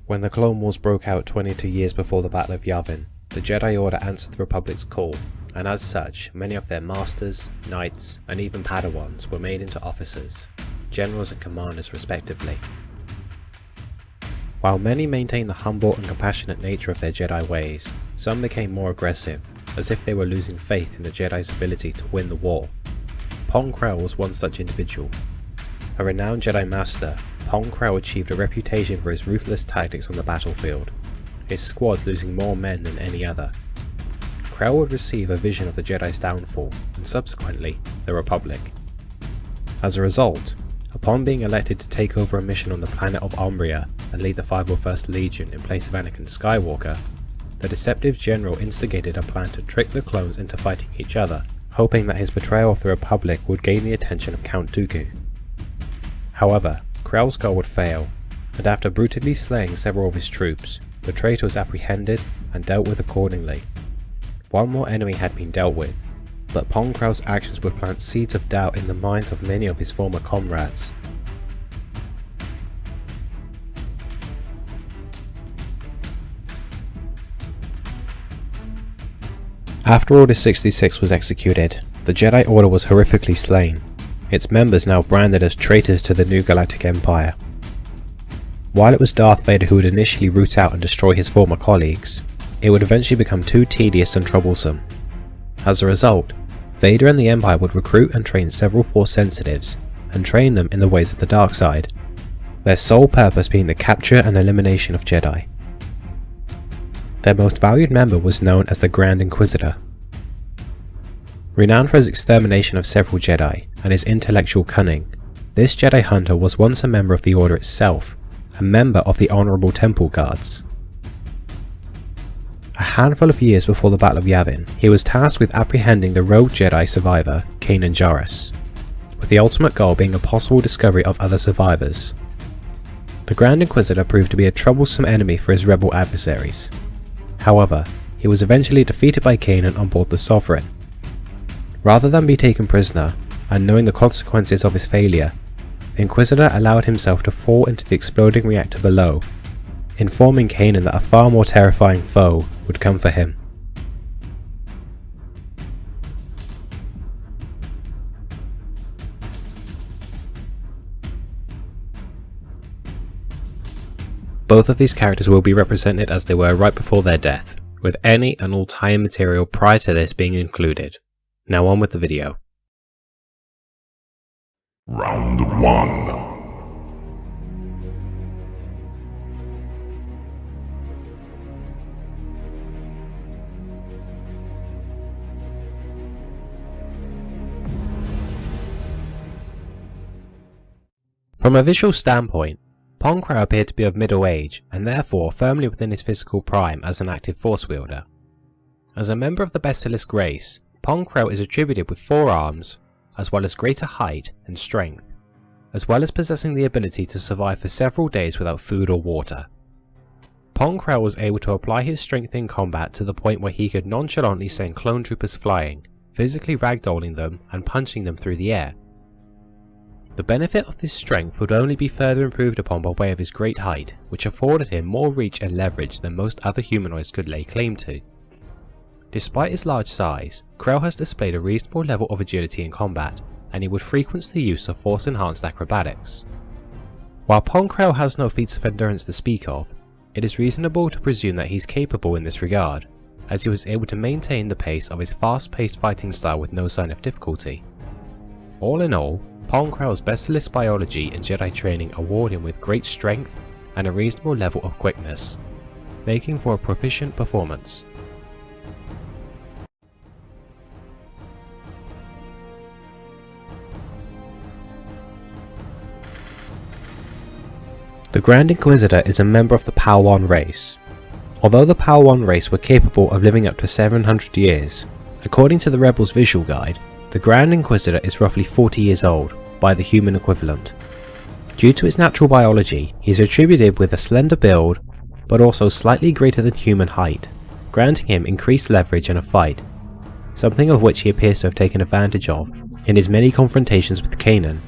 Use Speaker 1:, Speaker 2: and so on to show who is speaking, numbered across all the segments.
Speaker 1: When the Clone Wars broke out 22 years before the Battle of Yavin, the Jedi Order answered the Republic's call, and as such, many of their masters, knights, and even Padawans were made into officers, generals and commanders respectively. While many maintained the humble and compassionate nature of their Jedi ways, some became more aggressive, as if they were losing faith in the Jedi's ability to win the war. Pong Krell was one such individual. A renowned Jedi Master, Pong Krell achieved a reputation for his ruthless tactics on the battlefield, his squads losing more men than any other. Krell would receive a vision of the Jedi's downfall, and subsequently, the Republic. As a result, upon being elected to take over a mission on the planet of Umbria and lead the 501st Legion in place of Anakin Skywalker, the deceptive general instigated a plan to trick the clones into fighting each other, hoping that his betrayal of the Republic would gain the attention of Count Dooku. However, Krell's goal would fail, and after brutally slaying several of his troops, the traitor was apprehended and dealt with accordingly. One more enemy had been dealt with, but Pong Krell's actions would plant seeds of doubt in the minds of many of his former comrades. After Order 66 was executed, the Jedi Order was horrifically slain, its members now branded as traitors to the new Galactic Empire. While it was Darth Vader who would initially root out and destroy his former colleagues, it would eventually become too tedious and troublesome. As a result, Vader and the Empire would recruit and train several Force sensitives, and train them in the ways of the dark side, their sole purpose being the capture and elimination of Jedi. Their most valued member was known as the Grand Inquisitor. Renowned for his extermination of several Jedi and his intellectual cunning, this Jedi Hunter was once a member of the Order itself, a member of the Honorable Temple Guards. A handful of years before the Battle of Yavin, he was tasked with apprehending the rogue Jedi survivor, Kanan Jarrus, with the ultimate goal being a possible discovery of other survivors. The Grand Inquisitor proved to be a troublesome enemy for his rebel adversaries. However, he was eventually defeated by Kanan on board the Sovereign. Rather than be taken prisoner, and knowing the consequences of his failure, the Inquisitor allowed himself to fall into the exploding reactor below, informing Kanan that a far more terrifying foe would come for him. Both of these characters will be represented as they were right before their death, with any and all tie-in material prior to this being included. Now on with the video.
Speaker 2: Round 1.
Speaker 1: From a visual standpoint, Pong Krell appeared to be of middle age and therefore firmly within his physical prime as an active Force wielder. As a member of the Basilisk race, Pong Krell is attributed with 4 arms, as well as greater height and strength, as well as possessing the ability to survive for several days without food or water. Pong Krell was able to apply his strength in combat to the point where he could nonchalantly send clone troopers flying, physically ragdolling them and punching them through the air. The benefit of this strength would only be further improved upon by way of his great height, which afforded him more reach and leverage than most other humanoids could lay claim to. Despite his large size, Krell has displayed a reasonable level of agility in combat, and he would frequent the use of Force-enhanced acrobatics. While Pong Krell has no feats of endurance to speak of, it is reasonable to presume that he's capable in this regard, as he was able to maintain the pace of his fast-paced fighting style with no sign of difficulty. All in all, Pong Krell's Basilisk biology and Jedi training award him with great strength and a reasonable level of quickness, making for a proficient performance. The Grand Inquisitor is a member of the Padawan race. Although the Padawan race were capable of living up to 700 years, according to the Rebels visual guide, the Grand Inquisitor is roughly 40 years old, by the human equivalent. Due to his natural biology, he is attributed with a slender build, but also slightly greater than human height, granting him increased leverage in a fight, something of which he appears to have taken advantage of in his many confrontations with Kanan.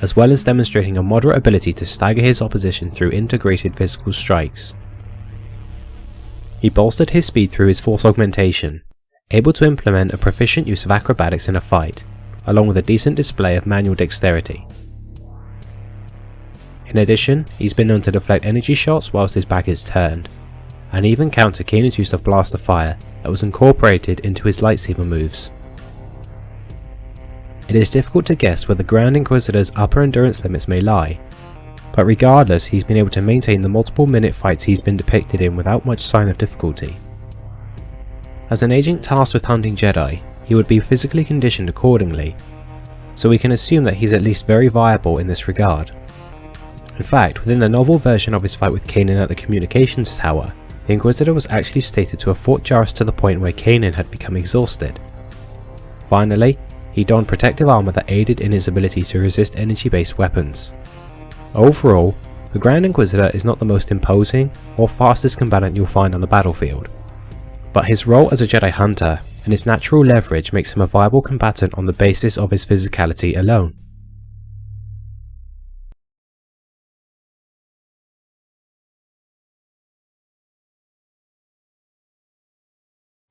Speaker 1: as well as demonstrating a moderate ability to stagger his opposition through integrated physical strikes. He bolstered his speed through his force augmentation, able to implement a proficient use of acrobatics in a fight, along with a decent display of manual dexterity. In addition, he's been known to deflect energy shots whilst his back is turned, and even counter Kanan's use of blaster fire that was incorporated into his lightsaber moves. It is difficult to guess where the Grand Inquisitor's upper endurance limits may lie, but regardless, he's been able to maintain the multiple minute fights he's been depicted in without much sign of difficulty. As an agent tasked with hunting Jedi, he would be physically conditioned accordingly, so we can assume that he's at least very viable in this regard. In fact, within the novel version of his fight with Kanan at the communications tower, the Inquisitor was actually stated to have fought Jarrus to the point where Kanan had become exhausted. Finally, he donned protective armor that aided in his ability to resist energy-based weapons. Overall, the Grand Inquisitor is not the most imposing or fastest combatant you'll find on the battlefield, but his role as a Jedi Hunter and his natural leverage makes him a viable combatant on the basis of his physicality alone.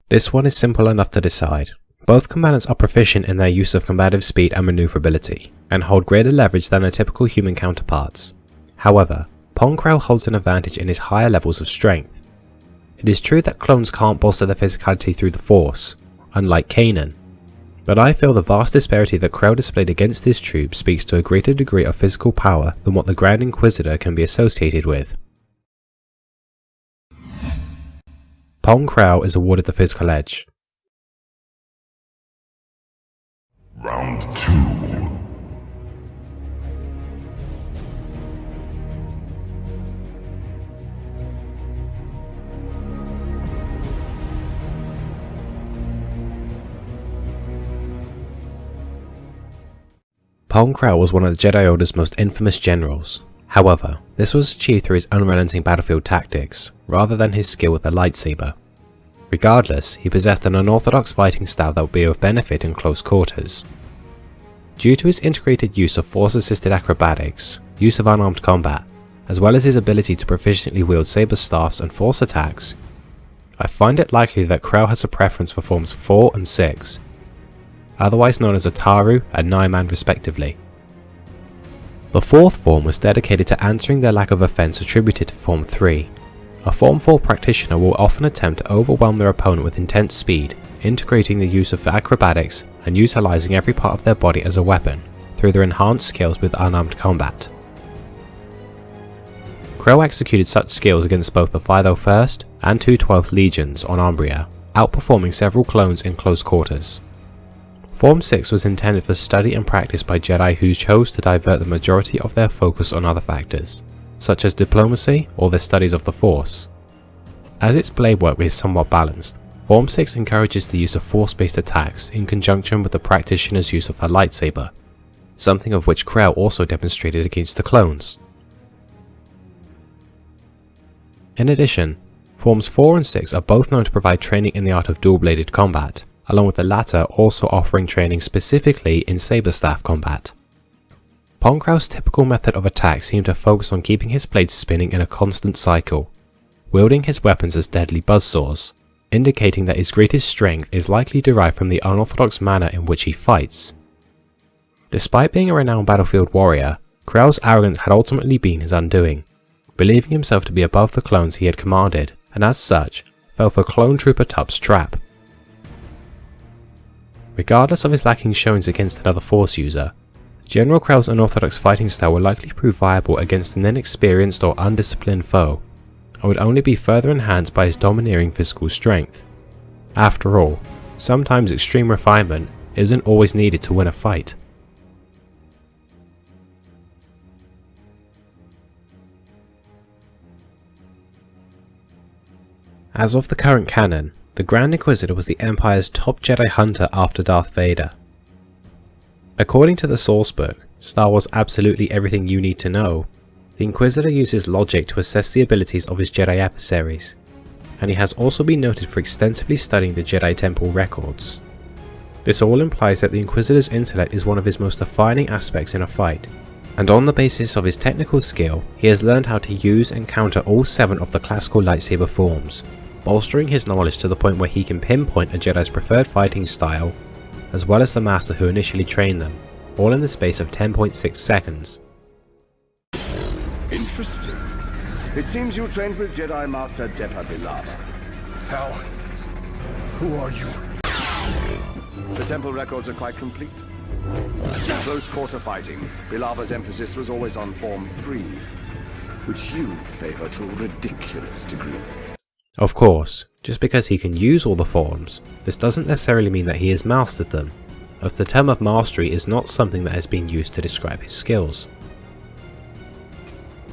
Speaker 1: This one is simple enough to decide. Both combatants are proficient in their use of combative speed and maneuverability, and hold greater leverage than their typical human counterparts. However, Pong Krell holds an advantage in his higher levels of strength. It is true that clones can't bolster their physicality through the Force, unlike Kanan, but I feel the vast disparity that Krell displayed against his troops speaks to a greater degree of physical power than what the Grand Inquisitor can be associated with. Pong Krell is awarded the physical edge.
Speaker 2: Round 2.
Speaker 1: Pong Krell was one of the Jedi Order's most infamous generals. However, this was achieved through his unrelenting battlefield tactics, rather than his skill with the lightsaber. Regardless, he possessed an unorthodox fighting style that would be of benefit in close quarters. Due to his integrated use of force-assisted acrobatics, use of unarmed combat, as well as his ability to proficiently wield saber staffs and force attacks, I find it likely that Krell has a preference for forms 4 and 6, otherwise known as Ataru and Naiman respectively. The fourth form was dedicated to answering their lack of offense attributed to Form 3. A Form 4 practitioner will often attempt to overwhelm their opponent with intense speed, integrating the use of acrobatics and utilizing every part of their body as a weapon, through their enhanced skills with unarmed combat. Krell executed such skills against both the 501st and 212th Legions on Umbria, outperforming several clones in close quarters. Form 6 was intended for study and practice by Jedi who chose to divert the majority of their focus on other factors, such as diplomacy or their studies of the Force. As its blade work is somewhat balanced, Form 6 encourages the use of force-based attacks in conjunction with the practitioner's use of her lightsaber, something of which Krell also demonstrated against the clones. In addition, Forms 4 and 6 are both known to provide training in the art of dual-bladed combat, along with the latter also offering training specifically in saber staff combat. Pong Krell's typical method of attack seemed to focus on keeping his blades spinning in a constant cycle, wielding his weapons as deadly buzzsaws, indicating that his greatest strength is likely derived from the unorthodox manner in which he fights. Despite being a renowned battlefield warrior, Krell's arrogance had ultimately been his undoing, believing himself to be above the clones he had commanded, and as such, fell for Clone Trooper Tup's trap. Regardless of his lacking showings against another Force user, General Krell's unorthodox fighting style will likely prove viable against an inexperienced or undisciplined foe, and would only be further enhanced by his domineering physical strength. After all, sometimes extreme refinement isn't always needed to win a fight. As of the current canon, the Grand Inquisitor was the Empire's top Jedi Hunter after Darth Vader. According to the sourcebook, Star Wars Absolutely Everything You Need to Know, the Inquisitor uses logic to assess the abilities of his Jedi adversaries, and he has also been noted for extensively studying the Jedi Temple records. This all implies that the Inquisitor's intellect is one of his most defining aspects in a fight, and on the basis of his technical skill, he has learned how to use and counter all 7 of the classical lightsaber forms, bolstering his knowledge to the point where he can pinpoint a Jedi's preferred fighting style, as well as the master who initially trained them, all in the space of 10.6 seconds.
Speaker 3: Interesting. It seems you trained with Jedi Master Depa Billaba.
Speaker 2: How? Who are you?
Speaker 3: The temple records are quite complete. In close quarter fighting, Bilaba's emphasis was always on Form 3, which you favor to a ridiculous degree.
Speaker 1: Of course, just because he can use all the forms, this doesn't necessarily mean that he has mastered them, as the term of mastery is not something that has been used to describe his skills.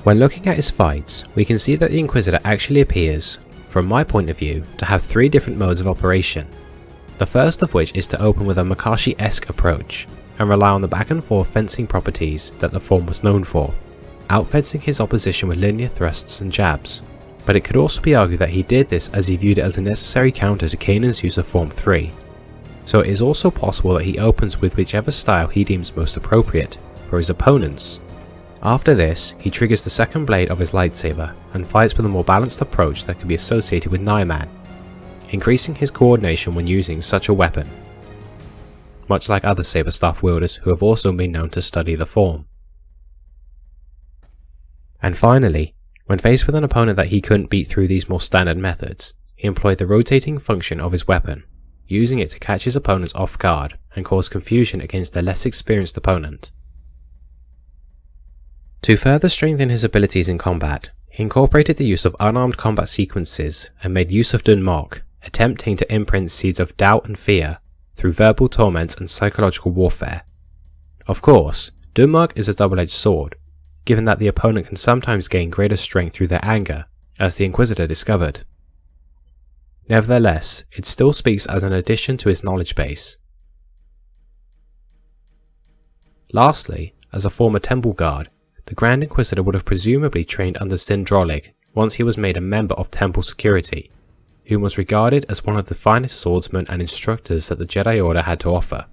Speaker 1: When looking at his fights, we can see that the Inquisitor actually appears, from my point of view, to have 3 different modes of operation. The first of which is to open with a Makashi-esque approach, and rely on the back and forth fencing properties that the form was known for, outfencing his opposition with linear thrusts and jabs. But it could also be argued that he did this as he viewed it as a necessary counter to Kanan's use of Form 3. So it is also possible that he opens with whichever style he deems most appropriate for his opponents. After this, he triggers the second blade of his lightsaber and fights with a more balanced approach that can be associated with Naiman, increasing his coordination when using such a weapon, much like other saber staff wielders who have also been known to study the form. And finally, when faced with an opponent that he couldn't beat through these more standard methods, he employed the rotating function of his weapon, using it to catch his opponents off guard and cause confusion against a less experienced opponent. To further strengthen his abilities in combat, he incorporated the use of unarmed combat sequences and made use of Dunmok, attempting to imprint seeds of doubt and fear through verbal torments and psychological warfare. Of course, Dunmok is a double-edged sword, given that the opponent can sometimes gain greater strength through their anger, as the Inquisitor discovered. Nevertheless, it still speaks as an addition to his knowledge base. Lastly, as a former temple guard, the Grand Inquisitor would have presumably trained under Sin Drolig once he was made a member of temple security, whom was regarded as one of the finest swordsmen and instructors that the Jedi Order had to offer.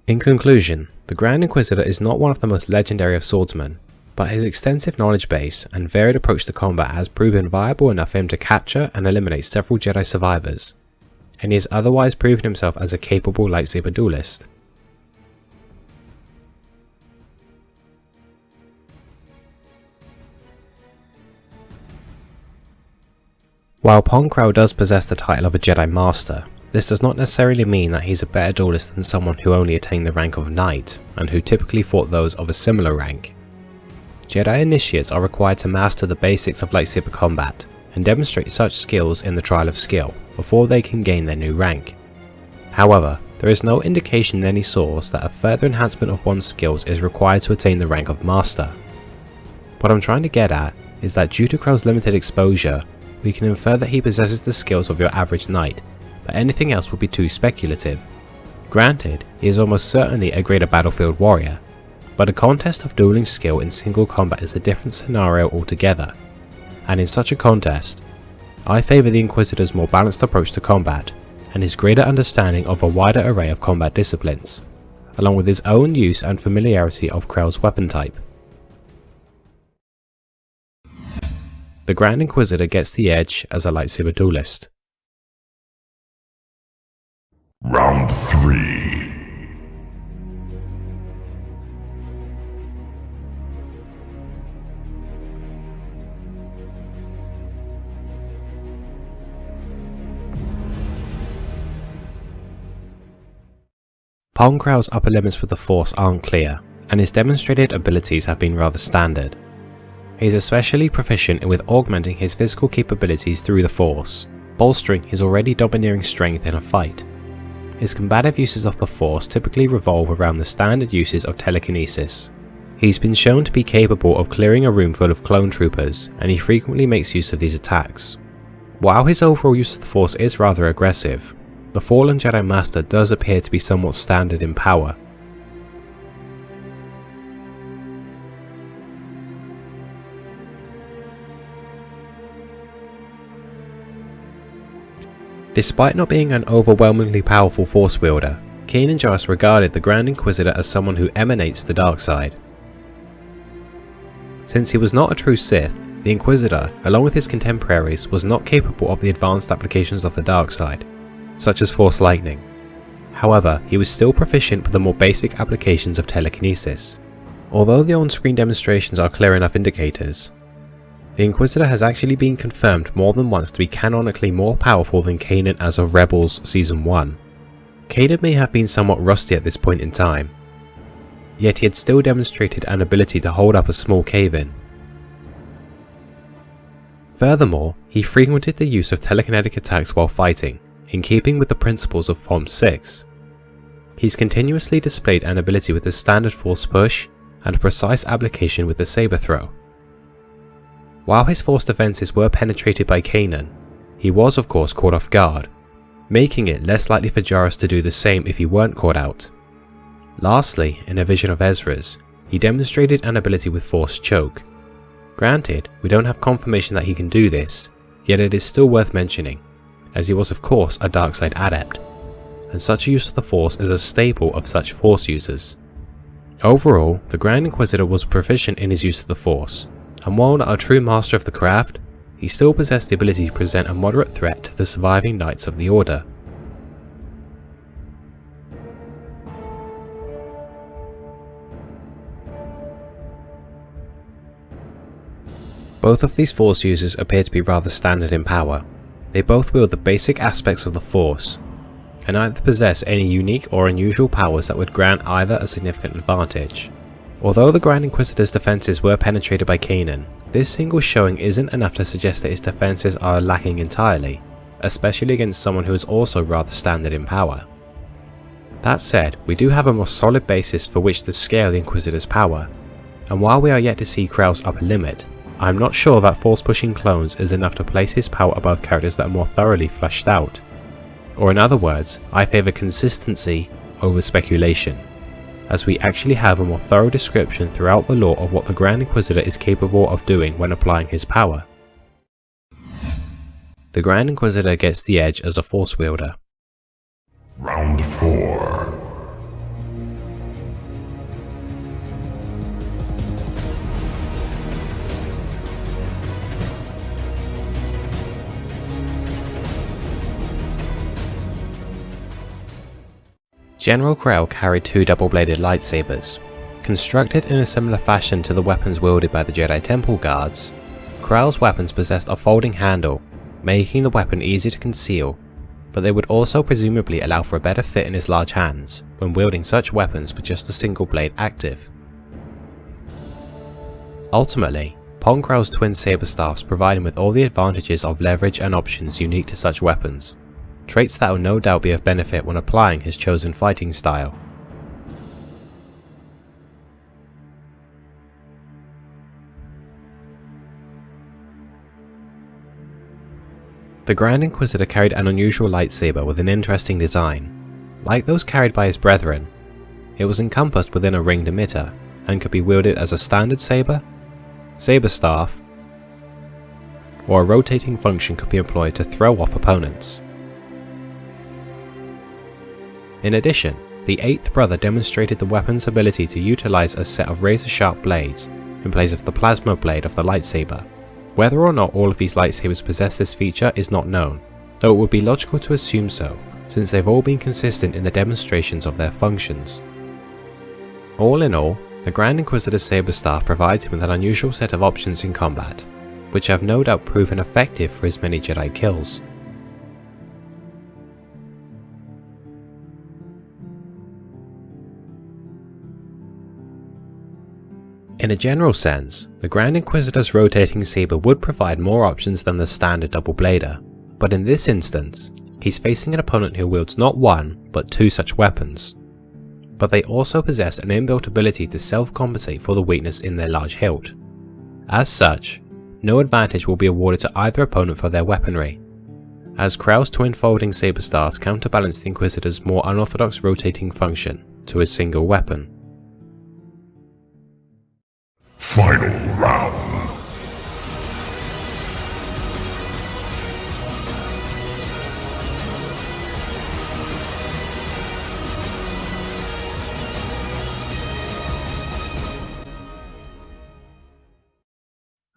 Speaker 1: In conclusion, the Grand Inquisitor is not one of the most legendary of swordsmen, but his extensive knowledge base and varied approach to combat has proven viable enough for him to capture and eliminate several Jedi survivors, and he has otherwise proven himself as a capable lightsaber duelist. While Pong Krell does possess the title of a Jedi Master, this does not necessarily mean that he's a better duelist than someone who only attained the rank of Knight, and who typically fought those of a similar rank. Jedi Initiates are required to master the basics of lightsaber combat, and demonstrate such skills in the Trial of Skill, before they can gain their new rank. However, there is no indication in any source that a further enhancement of one's skills is required to attain the rank of Master. What I'm trying to get at is that due to Krell's limited exposure, we can infer that he possesses the skills of your average knight, but anything else would be too speculative. Granted, he is almost certainly a greater battlefield warrior, but a contest of dueling skill in single combat is a different scenario altogether, and in such a contest, I favour the Inquisitor's more balanced approach to combat, and his greater understanding of a wider array of combat disciplines, along with his own use and familiarity of Krell's weapon type. The Grand Inquisitor gets the edge as a lightsaber duelist.
Speaker 2: Round 3.
Speaker 1: Pong Krell's upper limits with the Force aren't clear, and his demonstrated abilities have been rather standard. He is especially proficient with augmenting his physical capabilities through the Force, bolstering his already domineering strength in a fight. His combative uses of the Force typically revolve around the standard uses of telekinesis. He's been shown to be capable of clearing a room full of clone troopers, and he frequently makes use of these attacks. While his overall use of the Force is rather aggressive, the Fallen Jedi Master does appear to be somewhat standard in power. Despite not being an overwhelmingly powerful Force wielder, Kanan Jarrus regarded the Grand Inquisitor as someone who emanates the dark side. Since he was not a true Sith, the Inquisitor, along with his contemporaries, was not capable of the advanced applications of the dark side, such as Force Lightning. However, he was still proficient with the more basic applications of telekinesis. Although the on-screen demonstrations are clear enough indicators, the Inquisitor has actually been confirmed more than once to be canonically more powerful than Kanan as of Rebels Season 1. Kanan may have been somewhat rusty at this point in time, yet he had still demonstrated an ability to hold up a small cave-in. Furthermore, he frequented the use of telekinetic attacks while fighting, in keeping with the principles of Form 6. He's continuously displayed an ability with the standard Force Push and a precise application with the Saber Throw. While his Force defenses were penetrated by Kanan, he was of course caught off guard, making it less likely for Jarrus to do the same if he weren't caught out. Lastly, in a vision of Ezra's, he demonstrated an ability with Force Choke. Granted, we don't have confirmation that he can do this, yet it is still worth mentioning, as he was of course a dark side adept, and such a use of the Force is a staple of such Force users. Overall, the Grand Inquisitor was proficient in his use of the Force, and while not a true master of the craft, he still possessed the ability to present a moderate threat to the surviving Knights of the Order. Both of these Force users appear to be rather standard in power. They both wield the basic aspects of the Force, and neither possess any unique or unusual powers that would grant either a significant advantage. Although the Grand Inquisitor's defenses were penetrated by Kanan, this single showing isn't enough to suggest that his defenses are lacking entirely, especially against someone who is also rather standard in power. That said, we do have a more solid basis for which to scale the Inquisitor's power, and while we are yet to see Krell's upper limit, I'm not sure that force-pushing clones is enough to place his power above characters that are more thoroughly fleshed out. Or in other words, I favour consistency over speculation, as we actually have a more thorough description throughout the lore of what the Grand Inquisitor is capable of doing when applying his power. The Grand Inquisitor gets the edge as a Force wielder.
Speaker 2: Round 4.
Speaker 1: General Krell carried two double-bladed lightsabers. Constructed in a similar fashion to the weapons wielded by the Jedi Temple guards, Krell's weapons possessed a folding handle, making the weapon easy to conceal, but they would also presumably allow for a better fit in his large hands when wielding such weapons with just a single blade active. Ultimately, Pong Krell's twin saber staffs provide him with all the advantages of leverage and options unique to such weapons, traits that will no doubt be of benefit when applying his chosen fighting style. The Grand Inquisitor carried an unusual lightsaber with an interesting design. Like those carried by his brethren, it was encompassed within a ringed emitter and could be wielded as a standard saber, saber staff, or a rotating function could be employed to throw off opponents. In addition, the 8th brother demonstrated the weapon's ability to utilize a set of razor-sharp blades in place of the plasma blade of the lightsaber. Whether or not all of these lightsabers possess this feature is not known, though it would be logical to assume so, since they've all been consistent in the demonstrations of their functions. All in all, the Grand Inquisitor's saber staff provides him with an unusual set of options in combat, which have no doubt proven effective for his many Jedi kills. In a general sense, the Grand Inquisitor's rotating saber would provide more options than the standard double-blader, but in this instance, he's facing an opponent who wields not one, but two such weapons. But they also possess an inbuilt ability to self-compensate for the weakness in their large hilt. As such, no advantage will be awarded to either opponent for their weaponry, as Krell's twin folding saber staffs counterbalance the Inquisitor's more unorthodox rotating function to his single weapon.
Speaker 2: Final round.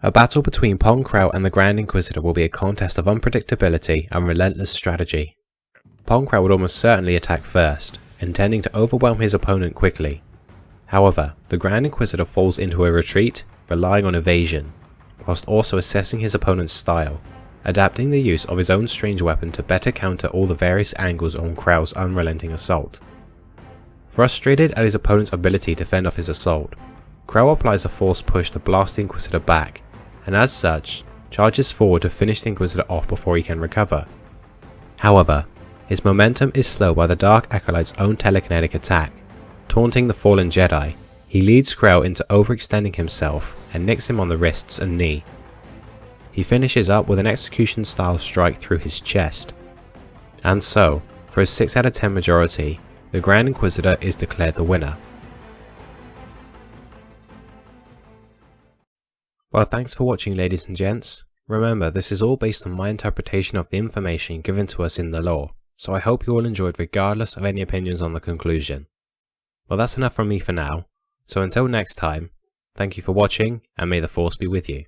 Speaker 1: A battle between Pong Krell and the Grand Inquisitor will be a contest of unpredictability and relentless strategy. Pong Krell would almost certainly attack first, intending to overwhelm his opponent quickly. However, the Grand Inquisitor falls into a retreat, relying on evasion, whilst also assessing his opponent's style, adapting the use of his own strange weapon to better counter all the various angles on Krell's unrelenting assault. Frustrated at his opponent's ability to fend off his assault, Krell applies a force push to blast the Inquisitor back, and as such, charges forward to finish the Inquisitor off before he can recover. However, his momentum is slowed by the Dark Acolyte's own telekinetic attack. Taunting the fallen Jedi, he leads Krell into overextending himself and nicks him on the wrists and knee. He finishes up with an execution style strike through his chest. And so, for a 6 out of 10 majority, the Grand Inquisitor is declared the winner. Well, thanks for watching, ladies and gents. Remember, this is all based on my interpretation of the information given to us in the lore, so I hope you all enjoyed regardless of any opinions on the conclusion. Well, that's enough from me for now, so until next time, thank you for watching and may the Force be with you.